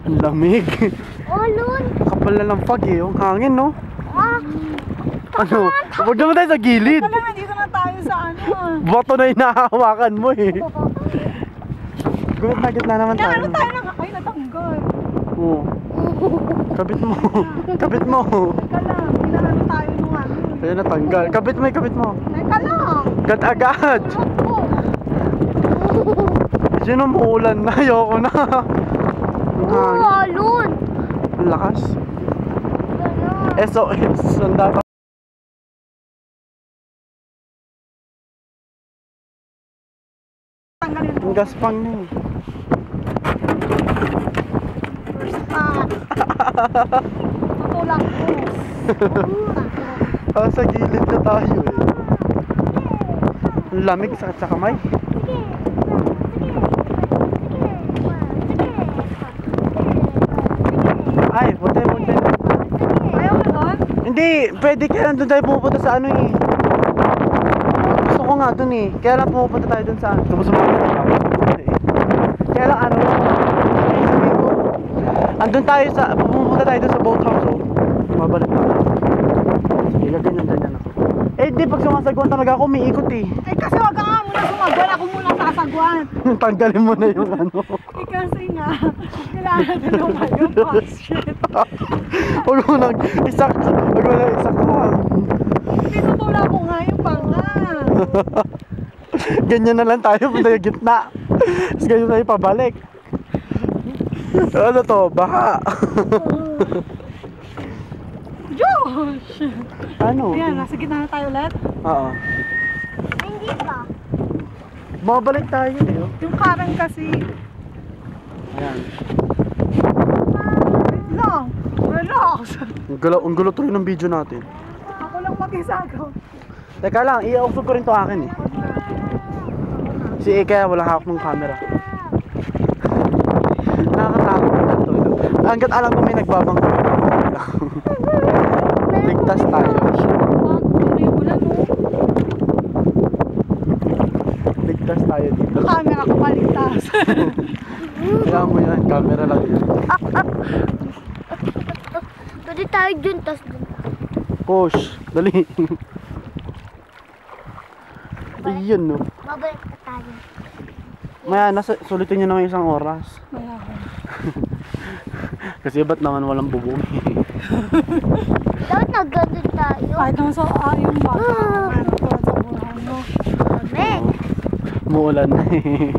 Ang lamig. Ulon. Kapal na ng fog eh, yung hangin no? Ah. Ano? Huwag naman tayo sa gilid. Kaya nandito na tayo sa ano. Bato na hinahawakan mo eh. Gumit na gitna naman tayo. Ano tayo nang ay natanggal. Oo. Kabit mo. Kabit mo. Teka lang, pinaano tayo nung ano. Ayun natanggal. Kabit mo, kabit mo. Teka lang. Agad-agad. Sino umuulan na? Ayoko na. Ang hangin. Ulon. Ang lakas. SOS. Ang dapat. Tanggalin mo. Ang gaspang na eh. First time. Tutulak mo. Sa gilid na tayo eh. Ang lamig, sakit sa kamay. Ay, puti. Ayaw mo doon? Hindi, pwede kaya nandun tayo pumupunta sa ano eh. Gusto ko nga dun eh. Kaya lang pumupunta tayo dun sa ano. Gusto mo kaya lang ano, sabihin ko, andun tayo sa, pumunta tayo dun sa boathouse oh. Mabalik na. Sige, ganyan ako. Eh di, pag sumasagwan talaga ako, umiikot eh. Eh kasi wag ka nga muna sumagwan, ako muna sasagwan. Tanggalin mo na yung ano. Eh kasi nga, kailangan natin lumayo pa. Shit. Huwag mo nang isak lang. Tinutula ko nga yung panga. Ganyan na lang tayo, punta yung gitna. Tapos ganyan tayo pabalik. Ano to? Baha. Josh! Ano? Ayan, nasa gitna na tayo ulit. Oo. Hindi pa. Mabalik tayo eh. Oh. Yung karang kasi, Ayan. wait lang, relax. Ang gulo tuloy ng video natin. Ako lang mag-isagaw. Teka lang, i-off ko rin to akin eh. Si Ike wala hawak ng camera. Nakakatakot na to. Hanggat alam ko may nagbabangko. Ligtas tayo. May ulan mo. Ligtas tayo dito. Camera ko paligtas. Kaya mo yan, camera lang yan. Pwede tayo dun, tas dun. Push, dali. Ayun no. Babalik na tayo. Maya, sulitin nyo naman isang oras. Wala ko. Kasi ba't naman walang bubong? Dapat nagandun tayo. Kahit naman sa yung bata, ano ko sa buhay mo. Lamig. Muulan na eh.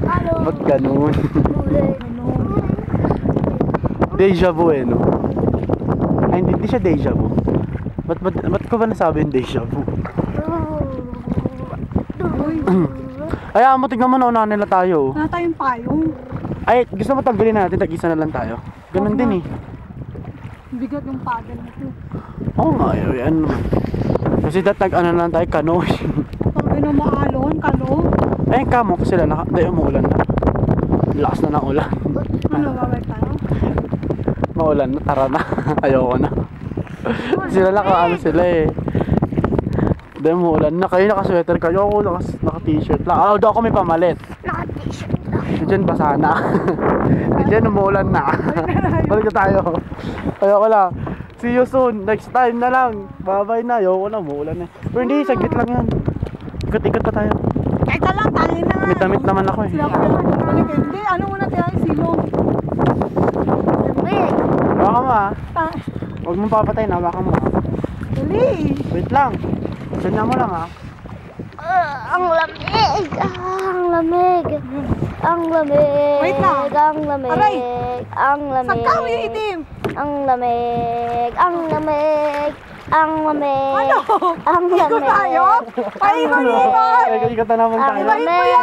Hello. Ba't ganun? Ano? Deja vu eh no? Ay hindi siya deja vu. Ba't ko ba nasabi yung deja vu? Ay mo, tignan mo na nila tayo. Wala tayong payong. Ay, gusto mo tanggalin natin, tag-isa na lang tayo. Ganun din eh. Bigat yung paddle nito. Oo nga, yan naman. Kasi ano lang tayo, kano. Pag maalon, kalo. Ay, kamo kasi sila, dahil umuulan na. Lakas na ng ulan. Ano, babalik tayo? Maulan na, tara na. Ayoko na. Sila ano sila eh. Dahil umuulan na, kayo naka-sweater kayo, ako naka-t-shirt lang. Daw ako may pamalit. Naka-t-shirt. Diyan basa na. Diyan umuulan na. Balik na tayo. Ayoko lang. See you soon. Next time na lang. Bye-bye na. Ayoko na. Umuulan na. Pero hindi. Saglit lang yan. Ikot-ikot pa tayo. Teka lang, tayo na. Damit naman ako eh. Sila ko yung balik. Hindi, ano muna tayo, silong. Lamig. Baka mo ah. Huwag mong papatay na. Baka mo ah. Dali. Wait lang. Ganyan mo lang ah. Ang lamig. Ang lamig. Ang lamig. Wait lang. Ang lamig. Aray. Ang lamig. Saan ka may itim? Ang lamig. Ang lamig. Ang lamig. Ano? Ang Ikot lamig. tayo? Paikot-ikot. Ikot na naman tayo. Ang lamig.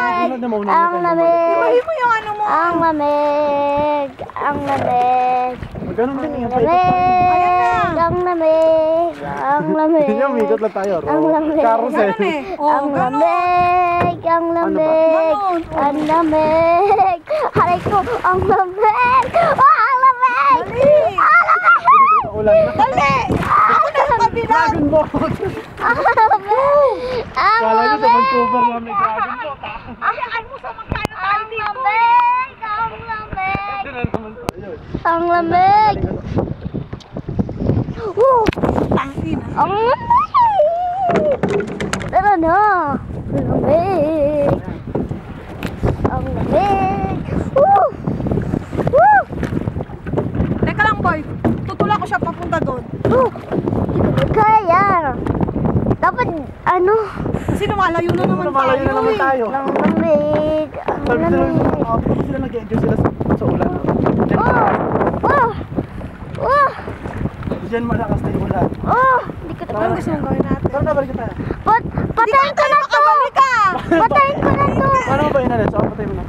Ang lamig. Ibahin mo yung ano mo. Ang lamig. Ang lamig. Ganun din eh. Ayan na. Ang lamig. Ang lamig. Hindi, umikot lang tayo. Ang lamig. Carousel. Ganun eh. Oh, Ang ganun. lamig. Ang lamig. Ganun. Ang lamig. Halay ko. Ang lamig. Ang lamig. Dali. Ang lamig. Ulan na. Dali. Ako na yung kabilang. Dragon Boat. Ang lamig. Ang Kala nyo sa lamig. Vancouver lang may Dragon Boat. Ayaan mo sa magkano tayo Ang dito. lamig. Ang lamig. Ang lamig. Tangina. Ang lamig. Tara na. Ang lamig. Ang lamig. Woo! Woo! Teka lang, boy. Tutulak ko siya papunta doon. Woo! Hindi ko kaya. Dapat, ano? Kasi lumalayo na naman Lumalayo na naman tayo. Ang lamig. Ang Sabi sila, lamig. tapos sila nag-enjoy sila sa ulan. Oh! Oh! Oh! Diyan malakas na yung ulan. Oh! Hindi ko Ano gusto mong gawin natin? Tara na, balik tayo. Patayin ko na to! Makabalik ka! Patayin ko na to! Paano mo ba inalit? So, patay mo na.